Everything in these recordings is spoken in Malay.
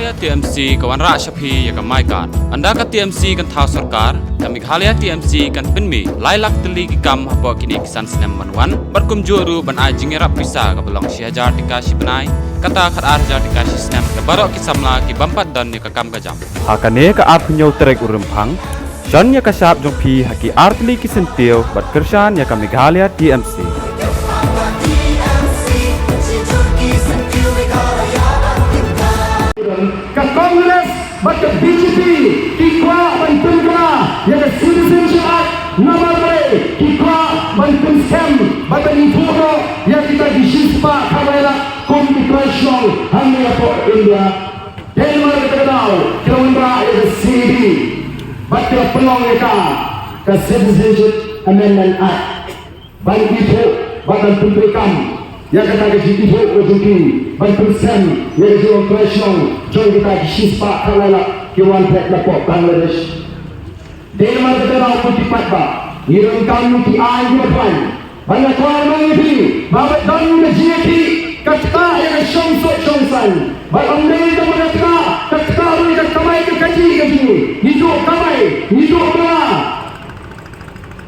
Meghalaya TMC kawan Rakshapi ya kamaikan. Anda ka TMC kan thau sarkar, ka Meghalaya TMC kan penmi lailak teli gam habo kini kisan sinem manwan. Barkum juru ban ajing rap pisa ka belong Syajar dikasih benai. Kata khat arjar dikasih sinem ka barok kisamla ki bampat dan ni ka kam ka jam. Hakane ka ap nyau terek urempang. Shan ya ka sap jong pi haki artli kisentiu bat kershan ya ka Meghalaya TMC. Ka Congress bat ka BJP kikwa ban tengah ya ka Citizenship Act nomor 2 kikwa ban scam bat ni puro ya kita disispa kamera komplikasi hanya for India Denmark kita tahu kira ya ka CD bat ka pelong ya ka Citizenship Amendment Act ban itu badan pemberikan yang kata kita ujungki bantu sen yang jual kreation jual kita sispa kalala kiwan pek lapor Bangladesh Denmark kita tahu putih patba irun kamu ki ayu pan banyak orang ini bawa dan menjadi kata yang shongsan bawa mereka mereka kata mereka kamai kaji hidup kamai hidup bela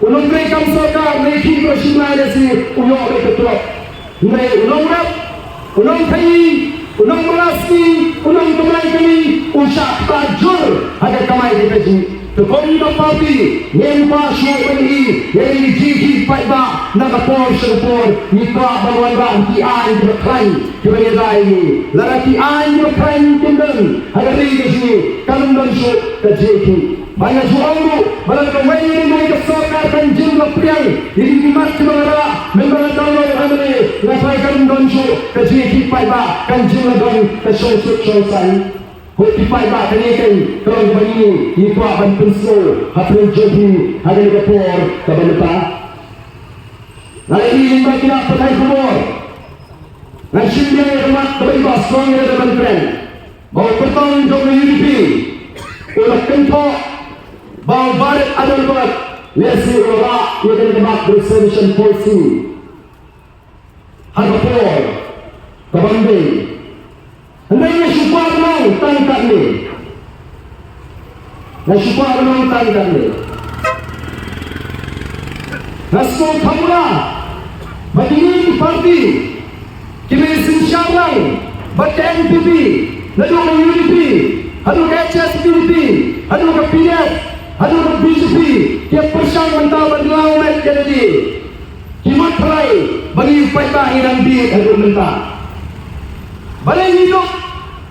ulun mereka sorkar mereka bersimai desi uyok betul Mereka ulung rap, ulung kayi, ulung merasi, ulung kemai kami, usah tajur ada kemai kita ji. Tukang parti, yang masuk ini, yang dijiji baiklah, nak kapor serpor, nikah bawan ram tian berklaim, kebenaran ini, lara tian berklaim kendeng, ada lagi sini, kalau masuk terjadi. Banyak orang banyak kawin yang mereka sokarkan jumlah priang ini dimat kemana memang tahu orang ini rasakan donsu kecil baiklah kan jumlah don kesonsut Hotipai ba kanikan kalau begini itu akan pensul hafal jadi ada di kapor kebenaran. Lalu ini bagi nak pakai kubur. Nanti dia rumah terbebas suami dan menteri. Bahawa pertolongan jom UDP ulah kentok Bah Adelbert Nongrum yang akan dapat presentation policy harapor kebanding hendaknya supaya menang tangkap ni dan supaya menang tangkap ni nasko kamula bagi ini parti kita insyaAllah bagi NPP lalu ke UDP lalu ke HSPDP lalu ke PDF lalu ke BJP dia persang mentah berdilau naik jadi kimat perai bagi upaya hilang di lalu mentah balai hidup,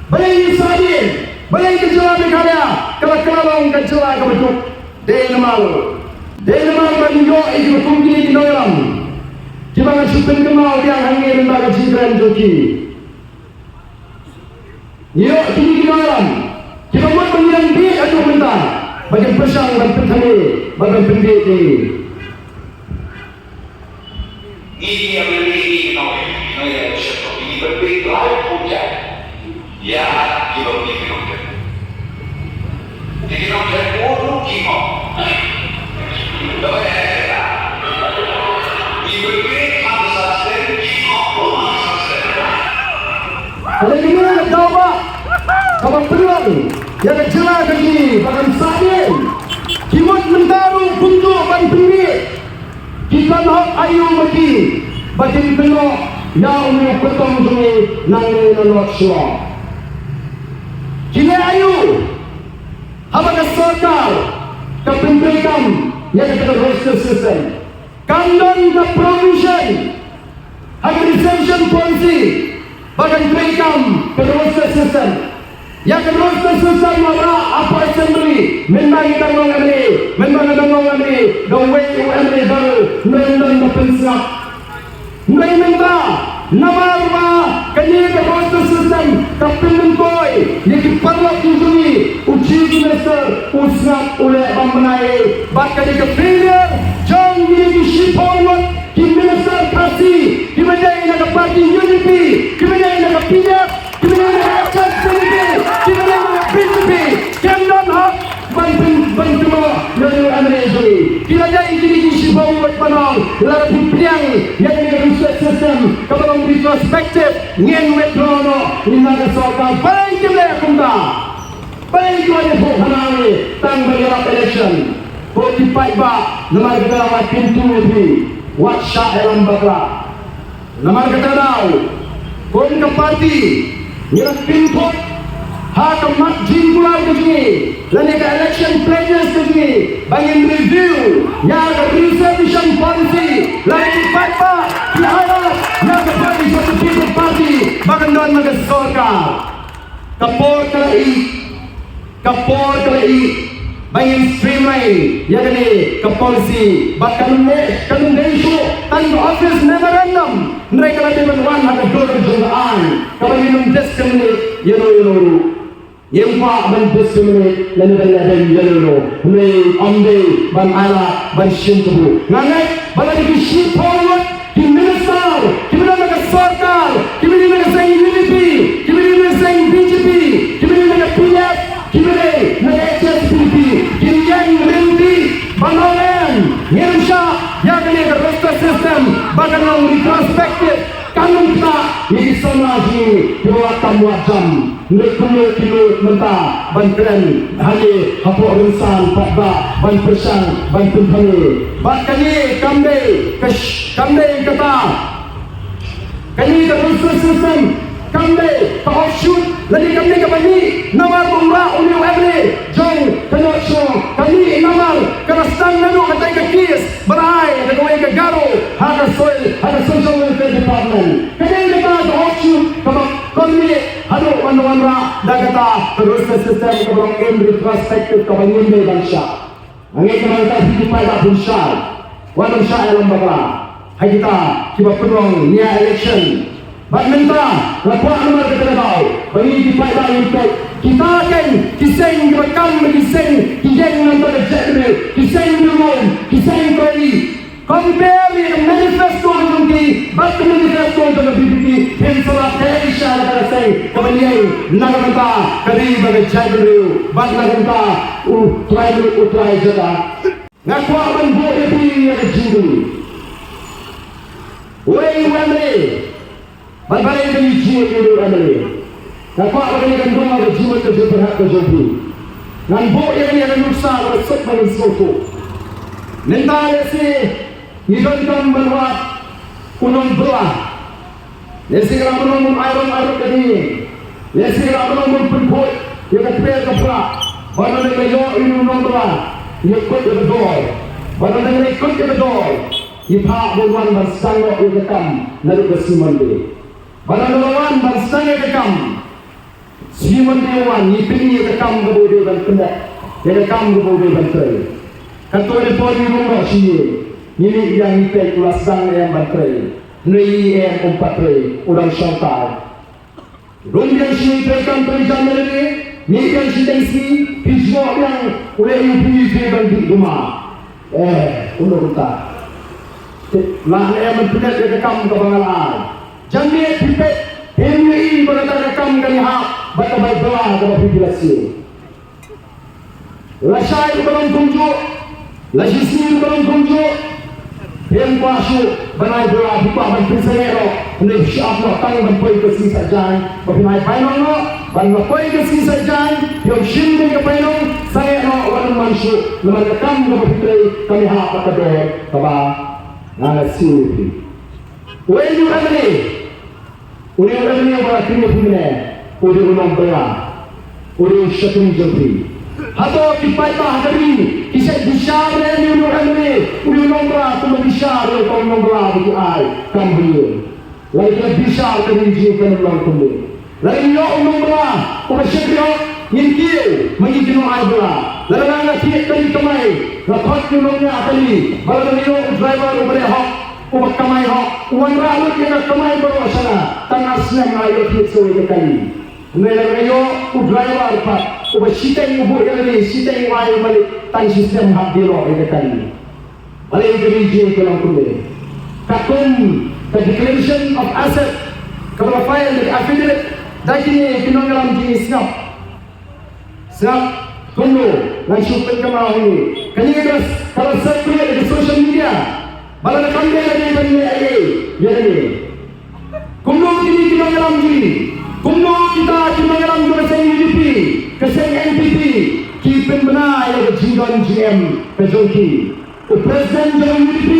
balai sadin, balai kejelah Meghalaya, kalau kejelah kebetul, Denmark bagi yo itu tunggu di dalam, jangan supaya kemau dia hanya lembaga jingkyrshan joki, yo di dalam, kita buat pengiran di atau mentah, bagi persang dan petani, bagi pendidik ini. Ini yang menjadi elekshon. Berbeda lain hujan, ya kita begini hujan. Jadi hujan buruk kita, doa kita. Di berbeda masa sedang kita masa sedang. Kalau kita nak tahu apa, kawan peluang yang kejelah kaki, bahkan sadin, kimat mentaruh buntuk ban pendek, kita nak ayu bagi peluang. Yang umum petong sungai nangai nanok suam. Kini ayu, apa kesokal, kepentingan yang kita roster system, kandang ke provision, administration policy, bahkan peringkam ke roster system. Yang ke roster system mana apa assembly, memang kita mengambil, dongwei UMD baru, memang berpensiap. Mereka nama kini ke proses sistem kapten boy yang diperlukan ini uji semester usnap oleh pembenai bahkan ke failure jang ini shipowat ki minister kasih ki menjadi nak parti UDP ki menjadi nak PDF ki menjadi nak HSPDP ki menjadi nak BJP kendon hak bantu Lalu Amerika kita jadi kini siapa buat panang lalu piang yang research system kalau retrospective ngen metrono lima kesokan paling kira kumda paling kira ni bukannya tang bergerak election bukti paiba nama kita lawat pintu ni watcha elam bakla nama kita tahu kon ke parti nyerak pintu hak mat jingkular ke sini lalu ke election pledges ke sini bagi review yang reservation policy lalu paiba diharap yang ke parti satu pintu parti bahkan non mengesorkan kapor kelai bagi streamline yang ini ke polisi bahkan kanun desu tanpa office memorandum mereka lebih menuan ada dua jumlahan kalau minum discriminate yang pak discriminate lalu ni amde ban ala ban shintu ngangai bala di ship forward di minister kita nak sarkar kita nak sayang unity kita nak sayang BJP kita nak PF kita nak HSPP kita yang remedi banolen ngersha yang ini ke register system bahkan yang retrospective kanun kita ini sama ji dua macam kilo mentah ban keren hanya hapok rinsan pakba ban persang ban kumpani bahkan ini kamde kata kami ke register system kamde ke offshoot lagi kami ke bani nomor umrah uniu every jong kenotso kami nomor kerastan lalu kata ke kis berai ke kawai ke garo haka social welfare department kami kata ke offshoot kami hadu wanra dah kata terus sistem ke belum retrospective ke bani ini bangsa angin kemana hidup pada bangsa walau saya lembaga hai kita penuang nia election bynta lakukan nomor kita tahu bagi kita untuk kita akan kisah rekam kisah yang nanti jadi kisah rumah kisah kali compare with manifesto junti but manifesto untuk BBP pensalah terisha ada saya kemudian nagamenta kali bagi jadi but nagamenta utrai jada ngakuan boleh pilih yang jiru way wemre balik ke jiwa dulu amri kakak bagi kan rumah ke jiwa ke berhak ke jobi nan bo yang ada nusa resep bagi sofu minta lesi hidon kan berbuat unung doa lesi kalau unung iron tadi lesi kalau unung penput yang kepel kepala baru dengan yo unung doa ikut ke betul baru dengan ikut ke betul kita bukan bersanggup ikam lalu bersimandi Barang lawan bersangga kekam, siman dewan nipini kekam kemudian dan pendak, kekam kemudian bantrai. Kantor report di rumah sini, ini yang nipek lasang yang bantrai, nei yang umpatrai, orang syaitan. Rumah sini kekam terjamin ini, ni yang sini hijau yang oleh ibu bagi rumah. Untuk kita, lah yang pendak kekam kebangalan. Jangan pipet ini berkata rekam dari hak baca belah dalam populasi. Lasai belum tunjuk, lasisi belum tunjuk. Yang masuk banai belah buka berpisah ini siapa tang berpoi ke sisa jalan, berpinai painong lo, berpoi ke sisa jalan, yang sini ke painong saya no orang masuk, lemah rekam dalam populasi kami hak pada dor, tabah, nasi. Wenu kami. Uri orang ni orang kini punya, uri orang belah, uri syatum jumpi. Hato kipai bah kami, kisah besar ni orang ni, uri orang belah, tu besar orang belah bagi ay, kambing. Lagi besar kami jikan orang kambing. Lagi orang belah, orang syariah, ingkir, mengizinkan ay belah. Lalu nak tiap kali kemai, rapat orangnya kali, baru ni driver orang hak. Umat kamay ho, uwan rawat kita kamay baru sana, tangas na ngayon hit suwi kali. Melalui kayo, driver pa, ubat siteng ubur kali, siteng wayo balik, tang sistem hak diro kali. Balik ke region ko lang kundi. Kakum, the declaration of asset, kapag file the affidavit, dahil ni pinangalam di snap. Tunggu, langsung pengemau ini. Kanya kalau circulate di social media, malah nak kambing lagi bagi ya ni. Kumno kini kita ngalam ni. Kumno kita ngalam juga sen UDP, kesen NPP, kipen benar yang jinggon GM kejongki. Presiden jong UDP,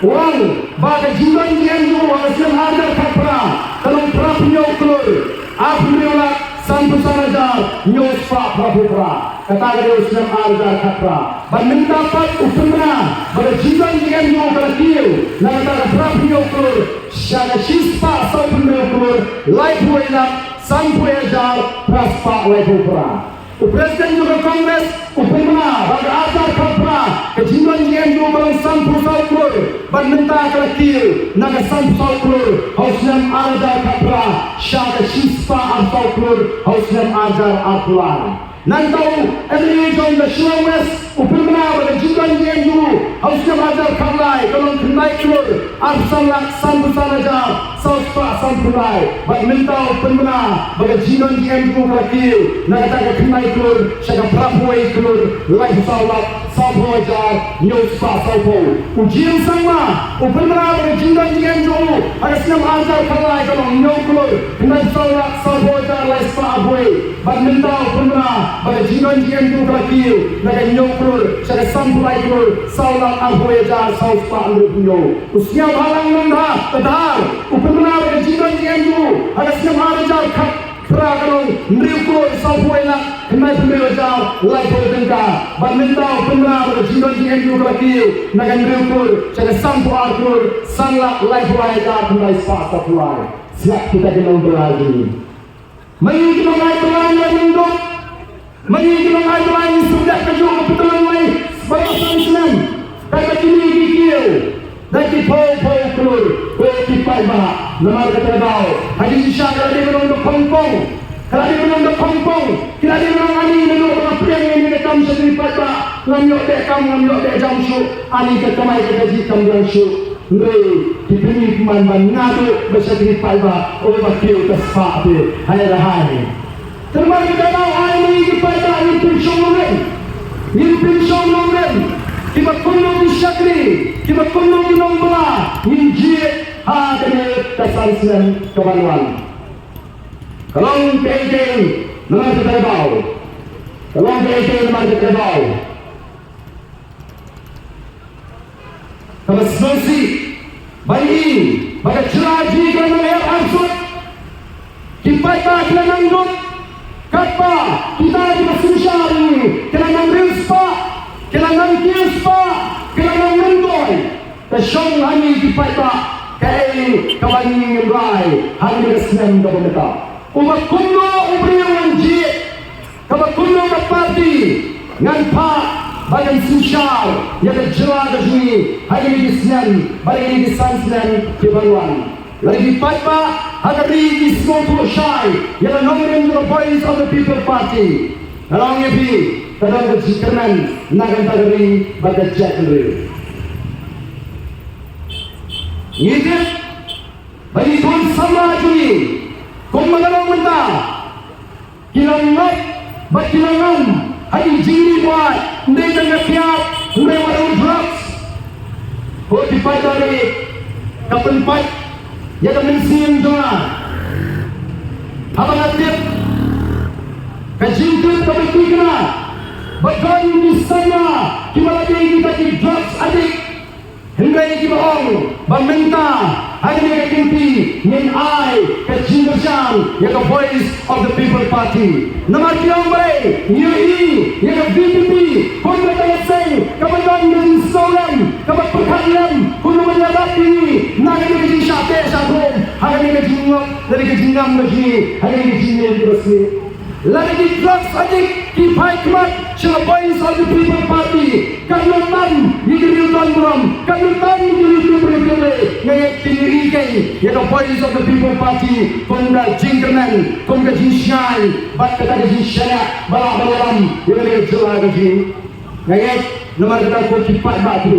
orang bagai jinggon GM tu hasil harga kapra, kalau prapunya ukur, apa mereka sampai sana nyos pak prapura kata dia usnam harga kapra. Banding dapat ukurna, pada jinggon GM tu kalau kiu, nak kata prapunya ukur, syada sispa sampai ukur, life wayla sampai ajar praspa prapura. Presiden juga Kongres upena bagi ajar kapra kejinggon yang dua orang sampu saukur bynta kelakir naga sampu saukur hausnam ajar kapra syaka sispa saukur hausnam ajar apulan nantau every jom the showes upena bagi kejinggon yang dua hausnam ajar kaplai kalau kendai kelur arsalak sampu sanajar sauspa sampu lai bynta upena bagi kejinggon yang dua kelakir naga kendai kelur syaka prapuai kelur lai salak sampu ajar nyos pa saupo ujian sama upena bagi kejinggon yang dua hausnam ajar kaplai kalau nyos kelur kendai salak sampu ajar lai sapuai bynta upena bagi kejinggon yang dua kelakir naga nyos kelur syaka sampu lai kelur salak apuai ajar sauspa punya usia balang nanda tadar upena bagi kejinggon yang dua hausnam ajar kapra kalau nriuko sapuai la kenai pembejar lai bynta bynta upena bagi kejinggon yang dua kelakir naga nriuko syaka sampu ajar salak lai ajar kenai sapuai siap kita kena berlagi mengi kita ngai berlagi minggu mengi kita ngai berlagi sudah kejuk kebetulan mai sebagai Islam kata kini kikil dan kipau kelur kipai bah nama kata bau hadis isya kalau dia menunggu Hongkong kalau dia menunggu Hongkong kalau dia menunggu ani menunggu apa yang ini kam sendiri pada ngamyok dek kam ngamyok dek jamsu ani kata mai kata jikam jamsu Ngeri, diberi pemain ngadu besar kipai bah oleh bakil kesfak dia hanya rahani termasuk dalam hari ini kipai bah ini pinsyong nongren kita kunung di syakri kita kunung di nombla injit hadene kesan sen kebaluan kalong kejeng nama kita bau kalong kejeng nama kita bau kalau sesuai bayi pada ceraji kerana air arsut kipai bah kena nanggut kapa kita di Malaysia ini kena nanggut kailangan kios pa, kailangan mendoy. Tasyong hani kipai pa, kay kabanging rai, hani resmen kabuneta. Umakundo ubriyawan jit, kabakundo kapati, ngan pa, bagan susyal, yaga jela gajuni, hani resmen, bagay resmen kibaluan. Lagi kipai pa, hagari ismoto syai, yaga nongren the voice of the people party. Along yepi, kadang kejikanan nagan tagari baga jakri. Ini bagi pun sama juni, kung magalong menta, kilangat, bakilangan, ay jini buat, hindi tanggapyap, hindi walang drugs. Kung dipay dari kapenpat, yaga mensim doa, habang atip. Kajingkut kabati kena bagai di sana kita lagi kita di drugs adik hingga kita orang bynta hari ini kinti min I jingkyrshan yang voice of the people party nama kita orang UI yang VPP pun kita say kapan dengan soalan kapan perkalian kuno menyadap ini nak kita syate syadom hari ini jingam dari jingam lagi hari ini jingam terus lagi drugs adik kipai kemat syala voice of the people party kanutan yigiriutan buram kanutan yigiriutan ngayat tini ikai yada voice of the people party kongga jingkyrshan kongga jingkyrshan bat kata jingkyrshan balak balaram yada jela gaji ngayat nomor kata ko kipai batu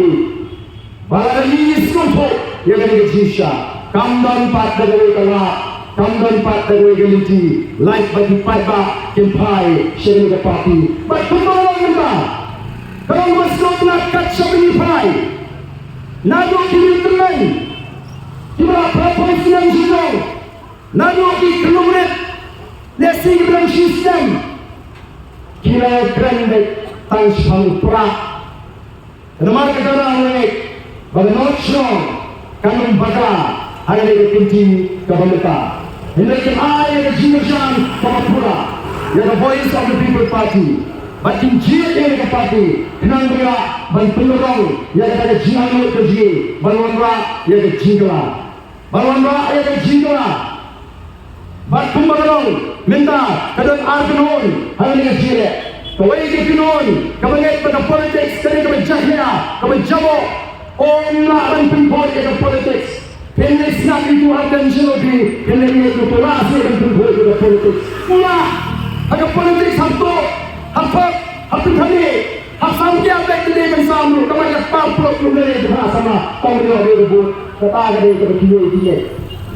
balak ini skopo yada jingkyrshan kamdan pat dagai kala come on part the legality, like by the fight back, can pie, sharing the party. But come on, kalau masuk nak kat shopping pie, nado kiri teman, kira proposal yang sudah, nado di kilometer, lesing dalam sistem, kira grande tanshang perak, nama kata orang bagi notchong, kanun baga, ada lagi kunci kebenaran. Ini kemana yang jingkyrshan kapura, yang voice of the people party. Batin jia yang parti, kenang dia ban penolong yang ada jingkyrshan kerja, balwanra yang jingkyrshan, balwanra yang jingkyrshan. Bat penolong minta kadang arganon hanya jia. Kawai kepinon, kabanget pada politics, kadang kabajahnya, kabajamo, orang ban penpol yang politics. Penis nak itu attention lagi, penis itu pelasi dan penpol yang politics. Mula, agak politics Hapun kami, hapun dia baik dia bersama. Kamu yang pamplok lumai bersama. Kamu dia berebut, kata dia kebetulan dia.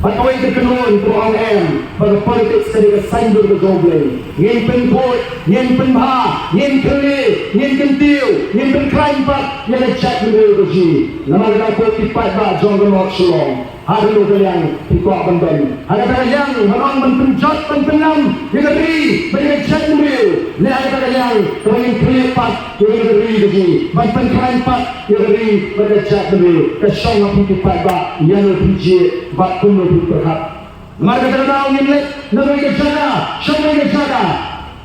Bahawa itu kenal untuk orang pada politik sebagai simbol berdoble. Yang penpot, yang penbah, yang keli, yang kentil, yang penkrime pak, yang lecak lumai berji. Nama kita kau tipat bah janggal maksulong. Ada lu kalian tikok benden. Ada kalian orang penpenjat penpenam yang negeri berjat lumai. Ni ada kalian orang kelipat yang negeri berji. Penkrime pak yang negeri berjat lumai. Kesong apa tipat bah yang berji. Bat pun berhak. Maka terdapat orang negeri kejaga, semua kejaga.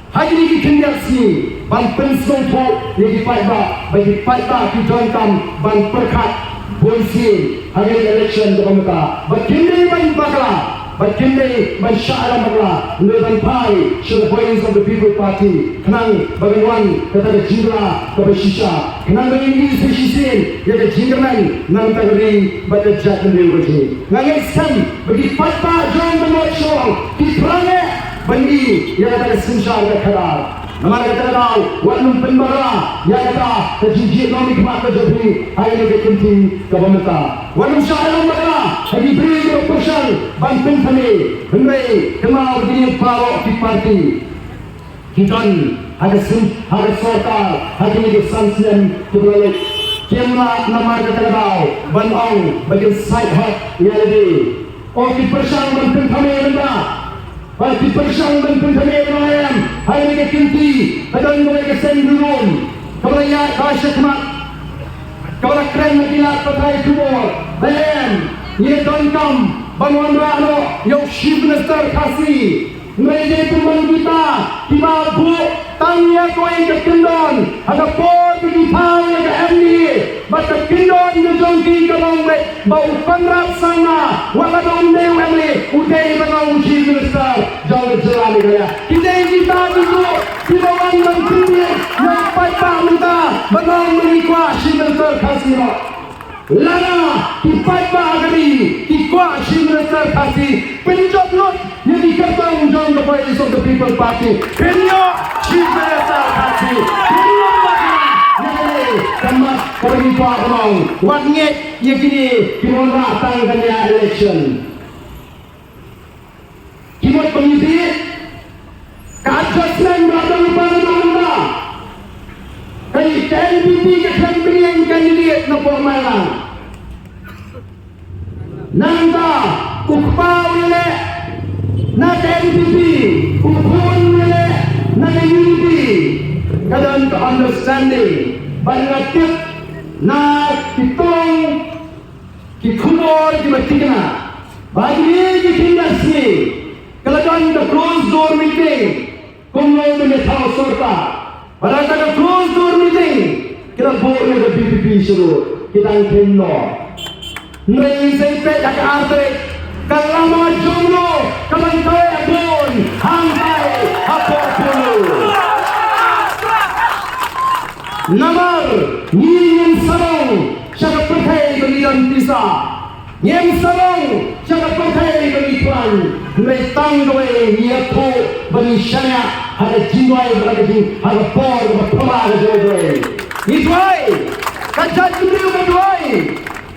Hari ini kendak sini, ban pensong pun yang dipaitba, bagi paitba dijoinkan ban perkat bonsin hari election kepada. Begini ban bakla, begini ban syarat bakla, leban pai, show the voice of the people party. Kenang bagaimana kata jingla kebersisa. Kenang begini spesisin, yang jingleman nang tagari pada jatuh lewaji. Ngangiskan bagi paitba join the show, diperangi. Bagi yang kata sensar dan kadar. Nama kata tahu, walum penbara yang kata terjijik ekonomi kemak terjadi hari ini kekunci kebenaran. Walum syarat mereka bagi beri keputusan bantuan kami, beri kemau begini parok di parti. Kita ada sorta hari ini sanksian kebalik. Kiamlah nama kata tahu, banong bagi side hot yang lebih. Oh keputusan bantuan kami benda. Bagi persang dan pentamir ayam, hari ini kinti, kadang mereka sendirian, kemudian kasih kemat, kemudian keren mengilat pakai kubur, ayam, ia dongkam, bangun rano, yang chief minister kasih, mereka pembantu kita, kita buat tanya kau yang kekendon, ada port di tahu yang ke-MD, maka kendon yang jongki ke banglet, bau penrat sama, wala dong dew MD, udai bangun chief minister. Jauh jalan ni kaya. Kita dulu di bawah menteri yang paitba minta benang menikah simenter kasih. Lana di paitba agari di kuah simenter kasih. Penjab lot yang dikertang John the voice of the people party. Penyok simenter kasih. Penyok lagi. Kemat penikah orang. Wangit yang kini dimulai tanggalnya election. Kimot pengisi keadjustment berada lupa nama kaya KNPP kekampian kandidat na formalan nanda ukpaw nila na KNPP ukpon nila na unity kadang to understanding bangatip na itong kikumor kibatigna bagi kikindasni Kalakan the closed door meeting, kumlo menetau sorta. Pada kata closed door meeting, kita boleh the BPP suruh kita kenno. Nai sampai tak arti, kalau mau jomblo, kaman kau pun hantai apa pun. Namar, nyiem sarong, siapa percaya berian pisah. Nyiem sarong, siapa percaya berian. Nai tanggai niat tu bagi syariat ada jiwai berlagi ada por berpelah ada jiwai. Jiwai, kacat kiri berjiwai,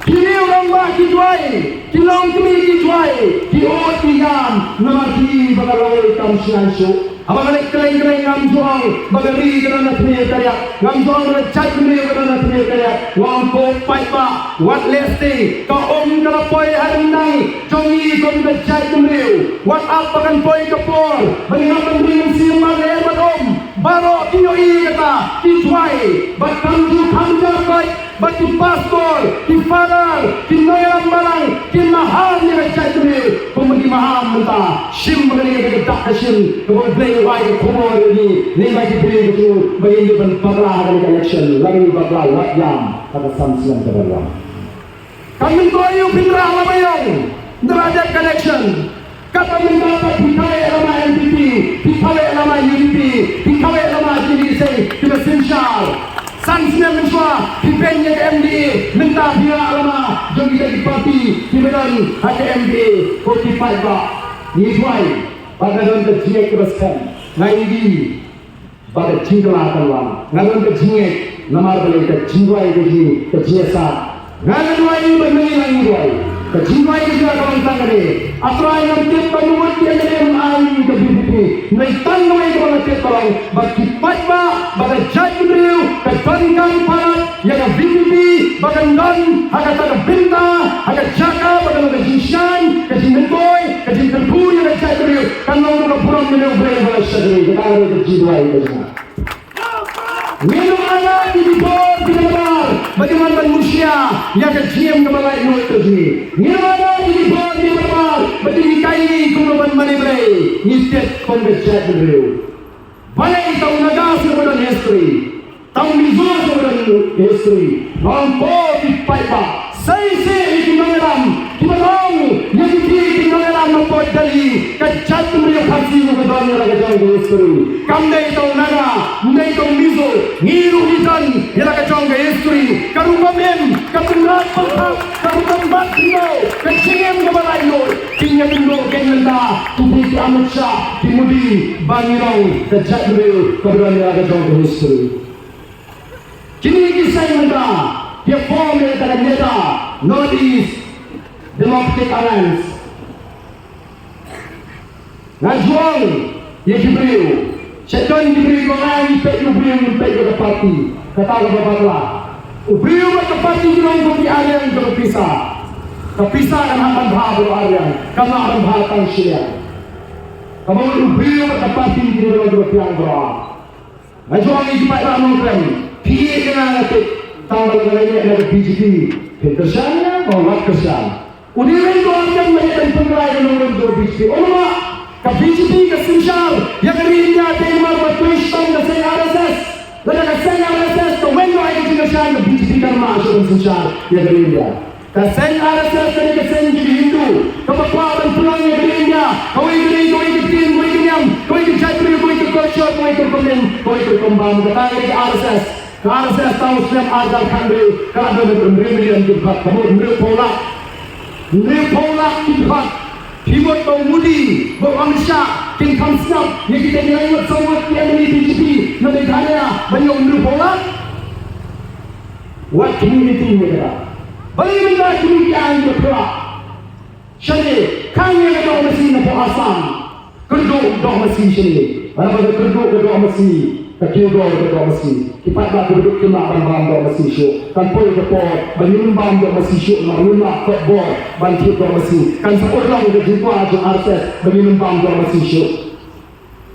kiri ba kijuai kilong kami kijuai kiot kiam namati bagaloi kam siansu abang keleng-keleng ngam juang bagari kerana tni karya ngam juang rechat kami kerana tni karya wang ko pai ba wat lesti ka kala poi harindang jongi kon rechat kami wat up pakan poi kapor bangam ring siam le badom baro kioi kata kijuai bakam ju khamja koi batu pastor ki father ki noyam barang ki maham ni rechat kami komedi maham menta sim bagani ke dak sim ko play wai ko mo ni bagi play itu bagi ni ban pagla dari election lagi pagla wat jam kata samsian terlalu kami koyu pinra labayong derajat connection kata minta dikawai lama MPP dikawai lama UDP dikawai lama JDC kita sinsyal sansnya mensua dipenya ke MD minta dia lama jadi dari parti di medan HMD ko dipai ba ni suai pada don ke jingek teruskan ngai di pada jingla kalwan ngadon ke jingek namar balik ke jingwai ke jingesa ngadon wai benai lagi wai ke jingwai ke juga kawan tangane atrai ngam tip panuat dia ngem ai ke BBP nai tanwai ke bala tip kalau bagi patba pada jadriu ke tangkang parat yang BBP bagan don haga ta bynta haga jaka bagan ke jingkyrshan ke jingmentoy ke jingkyrshan yang jadriu kan mau ke puram ni boleh bala sadri kita ada ke jingwai ke sana minum anak di bawah di lebar bagaimana manusia yang kecium kepala itu terjadi minum anak di bawah di lebar bagaimana kai kumpulan maniblay nitet kongecat beliau balai tahu naga sebutan history tahu mizur sebutan history nampo di paipa sai itu mengeram di belong yang di mengeram nampo dari kecat beliau kasih kepada lagi jauh history kamdai tahu naga ndai tahu mizur ngiru hitan yang kacau ke history karumamen kapenat pengak karumatino kecingem kepada ino kinya bindo kenenda tubuh Ahmad Shah dimudi bangirong kecat beliau kepada yang kacau ke history kini kisah mereka dia form antara Neda North East Democratic Alliance ngajuang ya Jibril syaitan Jibril orang impek Jibril ke parti kata ke bapak Jibril ke parti Jibril ke Aryan ke pisah kan akan bahagia Aryan karena akan bahagia Syria kamu Jibril ke parti Jibril ke piang doa ngajuang ini Jaiaw Nongrum dia kena ngatik tanggal kalinya ada BJP jingkyrshan atau elekshon udirin ko ang mayroon paglayan ng mundo BJP mak ka BJP ka sinsyal yang rin niya tayo mag-Christian na sa RSS lada ka sa RSS to when ay jingkyrshan ka BJP ka maasyo ng sinsyal yang rin niya ka sa RSS ka rin ka sa Hindu kapagpapan pulang yang rin niya kaway rin kaway kitin kaway kinyam kaway kijatri kaway kikoshot kaway kikomen kaway kikombam katangay ka RSS kalau saya tahu setiap ada kandil, kalau ada berimbang jumpa, kamu merepolak jumpa, timur tahu mudi, berwangsa, tingkam snap, yang kita nilai sama yang ini BJP, nanti kaya banyak merepolak, what community mereka, bagaimana kemudian bergerak, jadi kami ada mesin apa asam, kedua dah mesin sini, apa kedua mesin. Kecil dua masih, kita tak berduduk kena barang masih syuk. Kan pun kepot, banyumbang masih syuk, maruna kebor, bantu masih. Kan seorang yang jumpa aja arses, banyumbang masih syuk.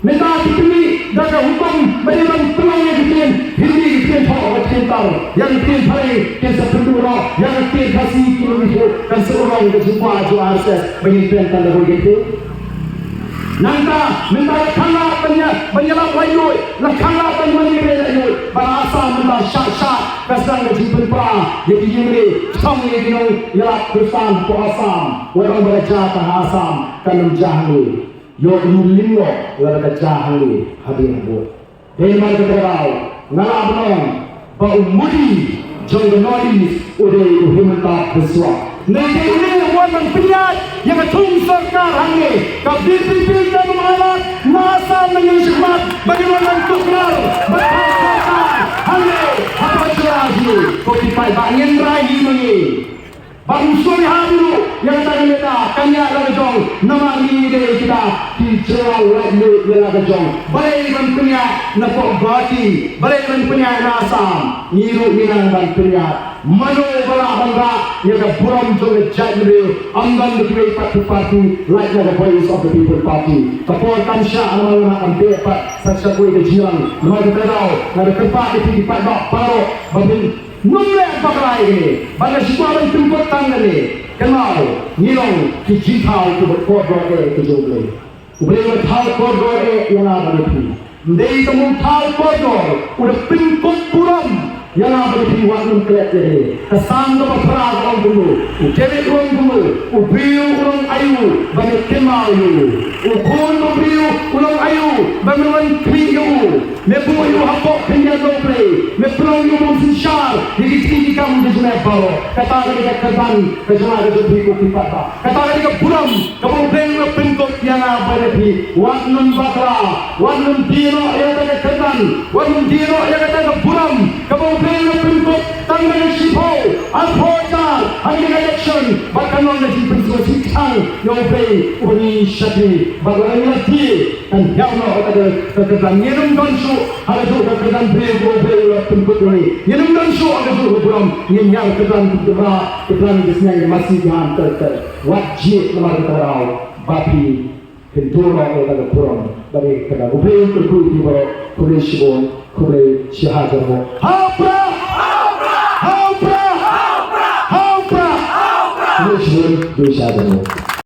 Minta dipilih, daga hukum, banyumbang pelangnya dikirim, hindi dikirim hak cintar, yang dikirim paling, yang sependura, yang dikirim kasih kilometer. Kan seorang yang jumpa aja arses, banyumbang tanda begitu. Nangka minta kala penyelap layoi la kala penyelap layoi bahasa minta syak kasang jipun pra jadi yemre song ye dino ya kusan puasam orang belajar bahasam kanum jahli yo nulingo la jahli hadir bo deman keterau ngalabnon bau mudi jong nois udai uhimta beswa nanti ini orang penyat yang ketung serkar hangi KBPP dan mengalat masa menyusumat bagaimana tukar berkata hangi apa lagi kopi pai bangin rahi mengi Bang suami habiru yang tadi kita kanya laga jong nama ni de kita di Jaiaw laga jong. Balai ban punya napok bati, balai ban punya nasam, niru minang ban punya mano bala bangga yang buram jong jadri amban the party like the voice of the people party. Kapor kansha amal na ampe pat saksa koi de jiang, nama terau, nama tempat di padok paro babin Nunggu pakai ini, pada sekolah tempat tangga ni, kenal, nilong, kijitau tu berkodok kejodoh. Uberi berthal kodok yang ada di. Dari temu thal kodok, udah pingkut puram yang ada di waktu kelihatan ini. Kesan tu berperang orang dulu, ucapit orang dulu, ubiu orang ayu, bagi kemal dulu, ukun ubiu orang ayu, bagi menteri dulu. Mebu yu hapok pinjau doble, meprong yu mensishar, dikiti kamu di sana bawa. Kata kita kesan, kesan ada di buku patah. Kata kita puram, kamu beng pengkot yang apa di waknun bakla, waknun dino yang ada kesan, waknun dino yang ada puram, kamu beng pengkot tangga sipo, alpojar, hari elekshon, bahkan orang di penjuru sitang yang beng uni syadi, bahkan lagi dan yang ada kesan yang donsu. Ada juga kesan beli pengkot ini. Yang donsu ada juga puram, yang kesan kesan bisnya masih jangan wajib lemah terau, bapi kentura ada puram dari kesan. Ubay terkuat di bawah kulit sibon, kulit sihajamu. Hapra, hapra, hapra, hapra, hapra. Kulit sibon, kulit sihajamu.